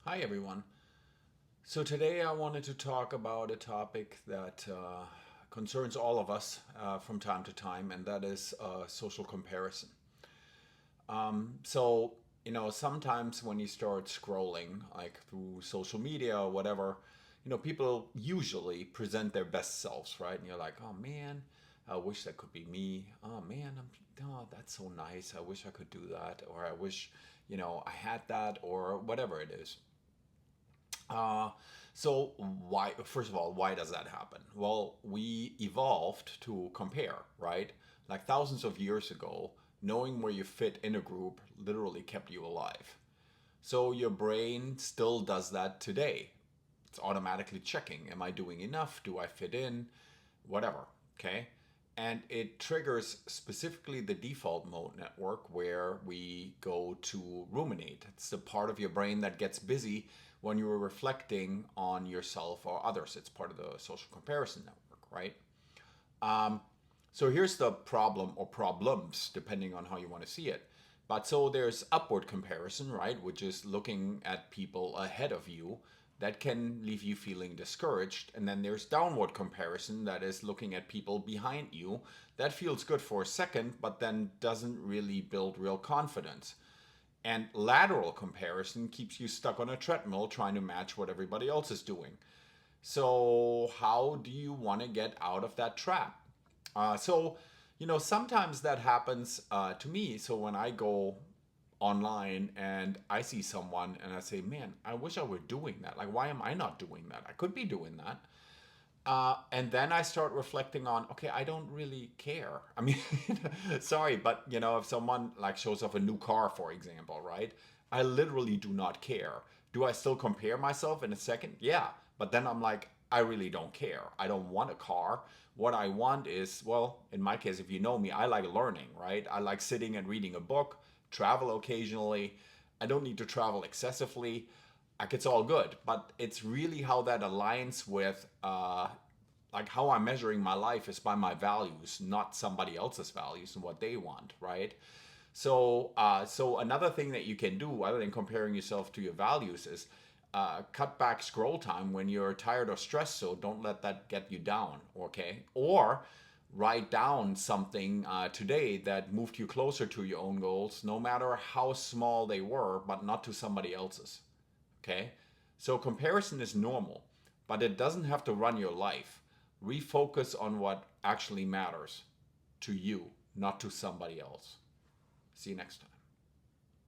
Hi, everyone. So, today I wanted to talk about a topic that concerns all of us from time to time, and that is social comparison. Sometimes when you start scrolling, like through social media or whatever, people usually present their best selves, right? And you're like, oh man, I wish that could be me. Oh man, oh, that's so nice. I wish I could do that. Or I wish, I had that, or whatever it is. Uh, so why, first of all, why does that happen? Well, we evolved to compare, right? Like thousands of years ago, knowing where you fit in a group literally kept you alive. So your brain still does that today. It's automatically checking, am I doing enough? Do I fit in? Whatever, okay? And it triggers specifically the default mode network where we go to ruminate. It's the part of your brain that gets busy when you're reflecting on yourself or others. It's part of the social comparison network, right? Um, so here's the problem or problems, depending on how you want to see it. But so there's upward comparison, right? Which is looking at people ahead of you that can leave you feeling discouraged. And then there's downward comparison that is looking at people behind you. That feels good for a second, but then doesn't really build real confidence. And lateral comparison keeps you stuck on a treadmill trying to match what everybody else is doing. So, how do you want to get out of that trap? Sometimes that happens to me. So, when I go online and I see someone and I say, man, I wish I were doing that. Like, why am I not doing that? I could be doing that. And then I start reflecting on, okay, I don't really care. I mean, sorry, but if someone like shows off a new car, for example, right? I literally do not care. Do I still compare myself in a second? Yeah. But then I'm like, I really don't care. I don't want a car. What I want is, well, in my case, if you know me, I like learning, right? I like sitting and reading a book, travel occasionally. I don't need to travel excessively. Like it's all good, but it's really how that aligns with like how I'm measuring my life is by my values, not somebody else's values and what they want, right? So another thing that you can do, other than comparing yourself to your values, is cut back scroll time when you're tired or stressed. So don't let that get you down, okay? Or write down something today that moved you closer to your own goals, no matter how small they were, but not to somebody else's. Okay? So comparison is normal, but it doesn't have to run your life. Refocus on what actually matters to you, not to somebody else. See you next time.